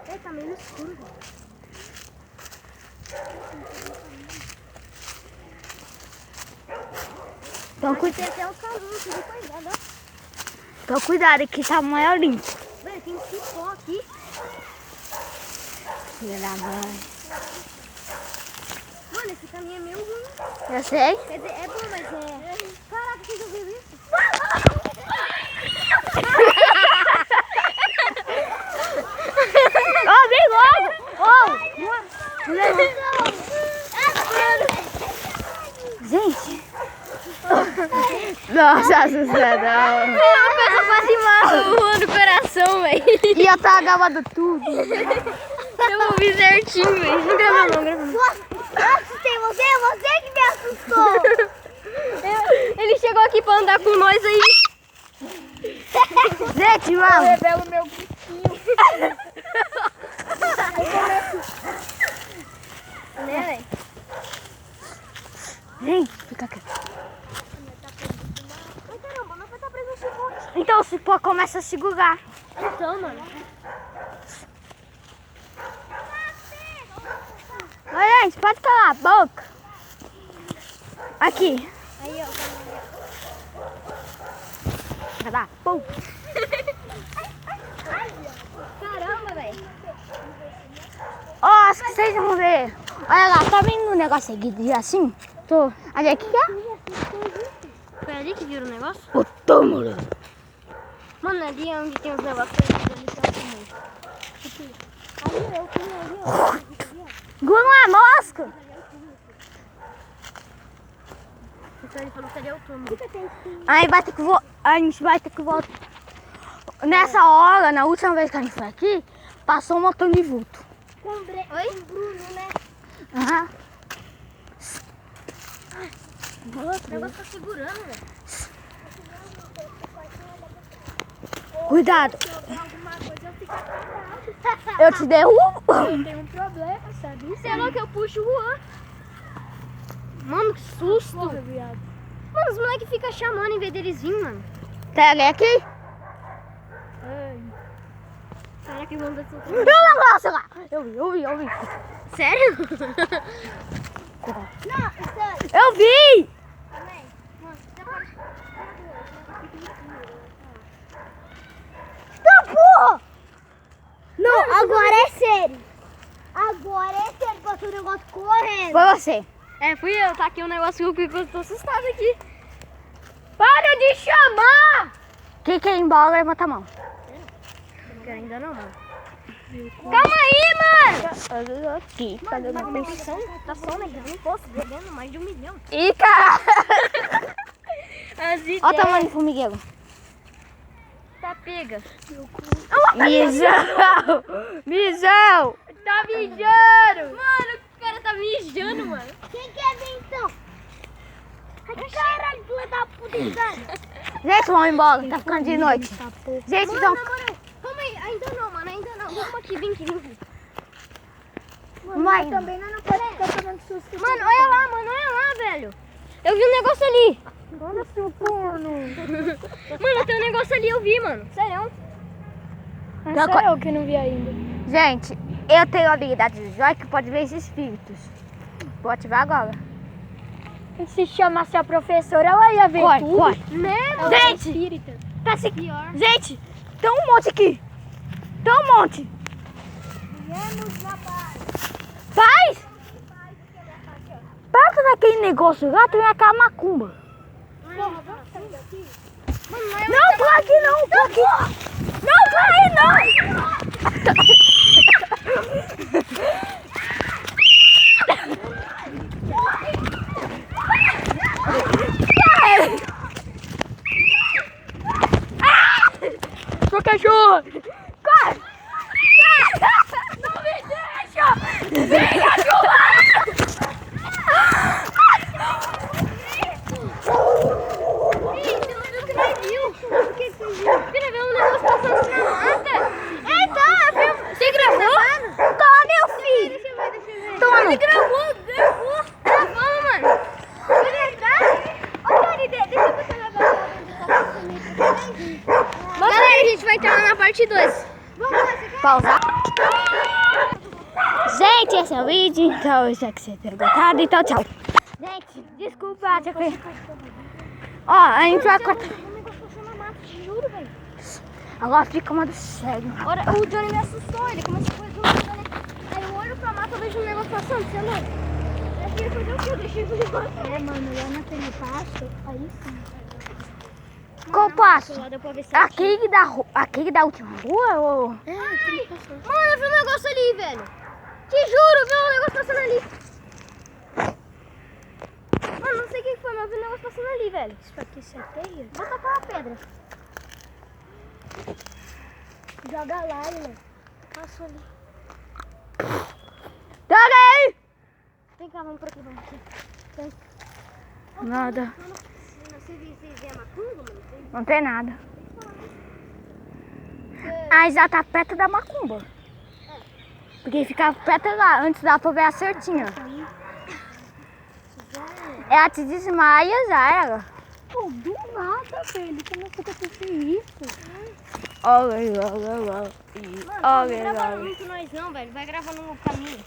É, tá meio escuro. Então, Tem até o caminho, tudo cuidado, ó. então cuidado que tá maior limpo. Velho, tem cipó aqui. Filha da mãe. Mano, esse caminho é meio ruim. Eu sei. Quer dizer, é bom, mas é... Caraca, vocês ouviram isso? Ó, vem logo! Ó! Gente! Nossa, assustadão! Uma coisa quase mal no coração, velho. E eu tava gravando tudo. Eu ouvi certinho, velho. Não gravou, não gravou. Eu assustei você, é você que me assustou. Ele chegou aqui pra andar com nós aí. Gente, mano! Revelo meu biquinho. Né, velho? Gente, fica aqui. Ai, caramba, não vai estar preso no cipó. Então o cipó começa a segurar. Então, mano. Olha, gente, pode calar a boca. Aqui. Aí, ó. Vai dar. Pum. Caramba, velho. Ó, acho que vocês vão ver. Olha lá, tá vendo o negócio aqui assim? Tô. Olha aqui, ó. Foi ali que viram o negócio? O túmulo. Mano, ali é onde tem os negócios. Ali tem o túmulo. Ali, eu tenho ali, ó. Gula uma mosca. Então ele falou que ali é o túmulo. Aí vai ter que a gente vai ter que voltar. Nessa hora, na última vez que a gente foi aqui, passou um montão de vulto. Oi? Bruno, né? Aham. Nossa, o negócio tá segurando, velho. Cuidado. Alguma coisa eu fico Eu te derrubo. Tem um problema, sabe? Você é louco, eu puxo o Juan. Mano, que susto. viado. Mano, os moleques ficam chamando em vez deles virem, mano. Pega aqui. Será que vão dar tudo? Não, nossa lá. Eu vi. Sério? Não, isso Eu vi. também. Mano, você pode... Não, porra. Não, agora é sério. Agora é sério, passou o negócio correndo. Foi você. É, fui eu. Tá aqui um negócio que eu tô assustado aqui. Para de chamar. Quem quer ir embora, levanta a mão. Não quero ainda não, mano. Calma aí, mano. Aqui. Cadê o meu Tá só negando imposto, devendo mais de 1 milhão. Ih, cara. As ideias. Olha o tamanho do formigueiro. Tá pega. Mijão. Mijão. Tá mijando. Mano, o cara tá mijando, mano. Quem quer ver então? Ai, caralho, filha da puta, cara. Gente, vamos embora. Tá ficando de noite. Gente, Mano, então... na moral, calma aí. Ainda não, mano, ainda não. Vamos aqui, vem aqui. Vai. Também não pode ficar tomando susto. Mano, olha lá, velho. Eu vi um negócio ali. Olha seu corno. Mano, tem um negócio ali, eu vi, mano. Sério. Mas Não, só eu que não vi ainda. Gente, eu tenho a habilidade de joia que pode ver esses espíritos. Vou ativar agora. Se chamasse a professora, ela ia ver Corre, tudo. corre. Ela Gente! é espírita. Tá se... Pior. Gente, tem um monte aqui. Tem um monte. Viemos na paz. Paz! Perto daquele negócio lá tem aquela macumba. Porra, vamos sair daqui? Não, pra aqui não, pra aqui. Não, pra aí não. Sua cachorro! Corre! Não me deixa! Vem, cachorro! Você não viu que nós viu? O que você viu? Você viu um negócio passando assim na mata? Eita, você gravou? Toma, meu filho! Deixa eu ver. Toma. Ele gravou. Gravamos, mano. Deixa eu botar na Galera, a gente vai entrar na parte 2. Pausar. Gente, esse é o vídeo. Então, eu espero que vocês tenham gostado. Então, tchau. Gente, desculpa. Ó, a gente vai cortar. Juro, velho. Agora fica uma do sério. O Johnny me assustou, ele começou a fazer um negócio, né? Aí eu olho pra mata, eu vejo um negócio passando, você não? Eu queria fazer o quê? Eu deixei fazer o negócio. Mano, lá naquele pasto, aí sim. Qual passo? Lá deu pra ver se Aquele da última rua? Ou... Mano, eu vi um negócio ali, velho. Te juro, eu vi um negócio passando ali. Mano, não sei o que foi, mas eu vi um negócio passando ali, velho. Isso aqui é teia? Vou tacar uma pedra. Joga lá, Ilha. Passou ali. Joga aí! Vem cá, vamos por aqui, vamos aqui. Nada. Você vê a macumba, mano? Não tem nada. Ah, já tá perto da macumba. Porque ficava perto lá, antes dava pra ver a certinha. Ela te desmaia, já era. Pô, do nada, velho. Como é que aconteceu isso? Olha. Não grava muito nós não, velho. Vai gravando no caminho.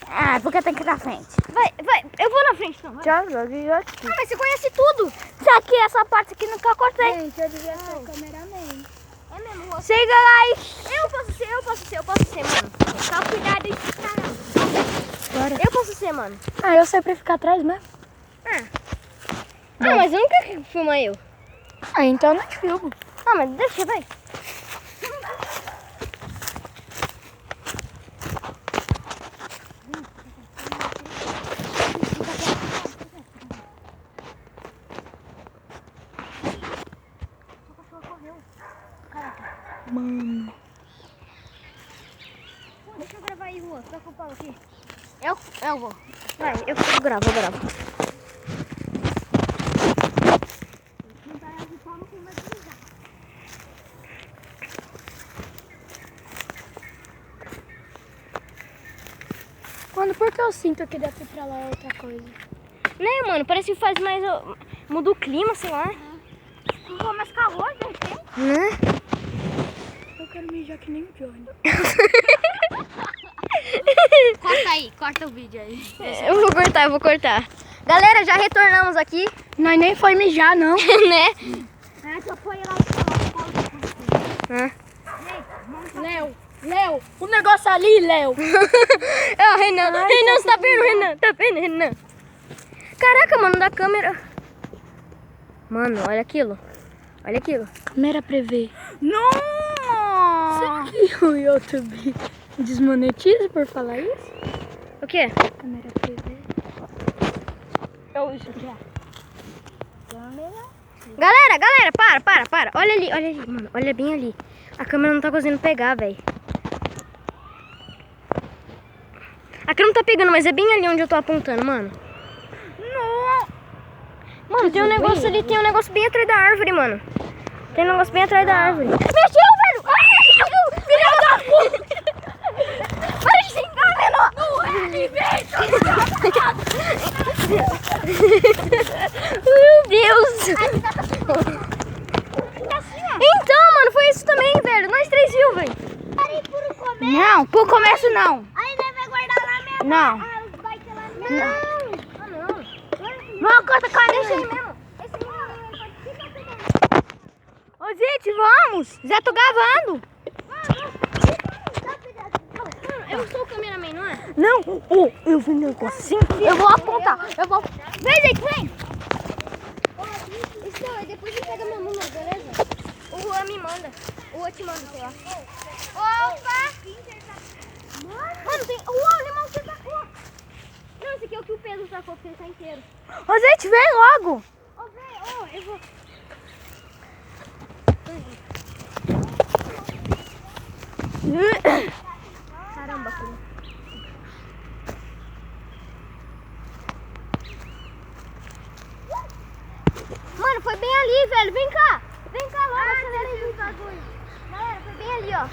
Ah, porque tem que ir na frente. Vai. Eu vou na frente, então. Vai. Já joguei aqui. Ah, mas você conhece tudo. Isso aqui, essa parte aqui nunca cortei. Gente, eu devia ser o cameraman. É mesmo, você. Siga lá e... Eu posso ser, mano. Tá cuidado aí, caramba. Bora. Eu posso ser, mano. Ah, eu sempre ficar atrás mesmo. Ah, mas eu nunca quero filmar eu. Ah, então eu não te filmo. Ah, mas deixa, vai. Mano. Deixa eu gravar aí, Rua. Tá com o pau aqui. Eu vou. Vai, eu gravo. Mano, por que eu sinto que daqui pra lá é outra coisa? Né, mano? Parece que faz mais... Muda o clima, sei lá. Ficou mais calor, de repente. Né? Eu quero mijar que nem o Johnny. Corta aí, corta o vídeo aí. Eu vou cortar. Galera, já retornamos aqui. Nós nem foi mijar, não. Né? Ah, só foi lá Hã? Léo, o negócio ali, Léo. Ó, Renan, você tá vendo, Renan? Caraca, mano, da câmera. Mano, olha aquilo. Câmera prevê. Nossa! Será que o YouTube desmonetiza por falar isso? O quê? Câmera prevê. Isso aqui, ó. Galera, para. Olha ali, mano. Olha bem ali. A câmera não tá conseguindo pegar, velho. A câmera não tá pegando, mas é bem ali onde eu tô apontando, mano. Não! Mano, tem um negócio ali, tem um negócio bem atrás da árvore, mano. Tem um negócio bem atrás da árvore. Mexeu, velho! Filha da puta! Para de xingar, menor! Não é alimento! Meu Deus! Então, mano, foi isso também, velho. Nós três viu, velho. Parei por um começo. Não, por começo não. Aí nós vai guardar lá mesmo. Não. Ah, vai ter lá mesmo. Ah, não. Não, corta a Deixa aí carinha. mesmo. Ô, gente, vamos. Já tô gravando. Eu sou o cameraman, não é? Não, eu vi um negocinho. Eu vou apontar. Vem, gente, vem. Isso não, depois ele pega meu número, beleza? O Juan me manda. O Juan te manda, sei lá. Opa! Mano, tem... Uau, o limão que sacou. Não, esse aqui é o que o Pedro sacou, porque ele tá inteiro. Ô, gente, vem logo. Ô, velho, eu vou... Caramba, filho. Mano, foi bem ali, velho. Vem cá logo. Acelera aí o bagulho. Galera, foi bem ali, ó.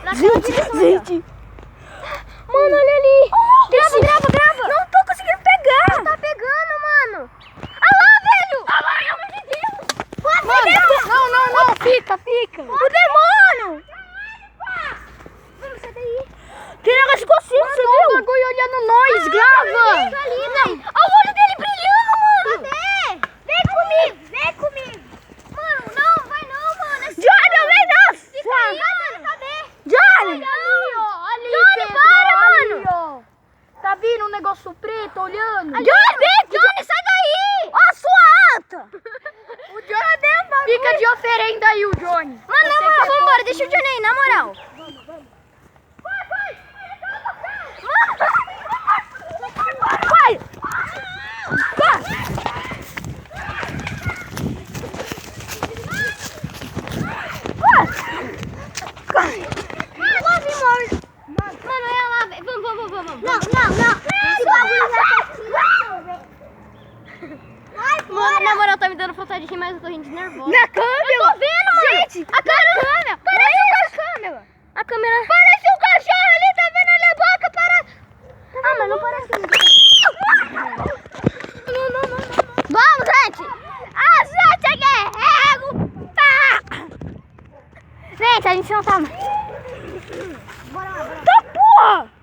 Naquela direção ali, ó. Gente. Mano, olha ali. Grava. Não tô conseguindo pegar. Tá pegando, mano. Ah lá, velho. Ah, pelo amor de Deus. Pode Mano, não, fica. O demônio. bagulho olhando nós, grava! Olha o olho dele brilhando, mano! Cadê? Vem comigo, vem comigo. Mano, não, vai não, mano. Johnny, não vem não! Fica aí, mano, cadê? Johnny! Ali, Johnny, Pedro, para, ali, mano! Tá vindo um negócio preto olhando? Johnny, vem! Johnny, sai daí! Ó, sua anta! O Johnny Fica de oferenda aí, o Johnny. Mano, na moral, vambora, deixa o Johnny aí, na moral. Vai! Mano, é lá, vamos. Não. Esse bagulho já tá aqui. Mano, na moral, tá me dando vontade de rir, mas eu tô rindo de nervosa. Na câmera! Eu tô vendo, mano! Gente, A câmera! parece a câmera! A câmera... Parece um cachorro ali, tá vendo ali a boca? Para... Ah, mas não parece... Não. Vamos, gente! A gente é guerreiro! Tá! Gente, a gente não tá... Bora lá. Tá porra!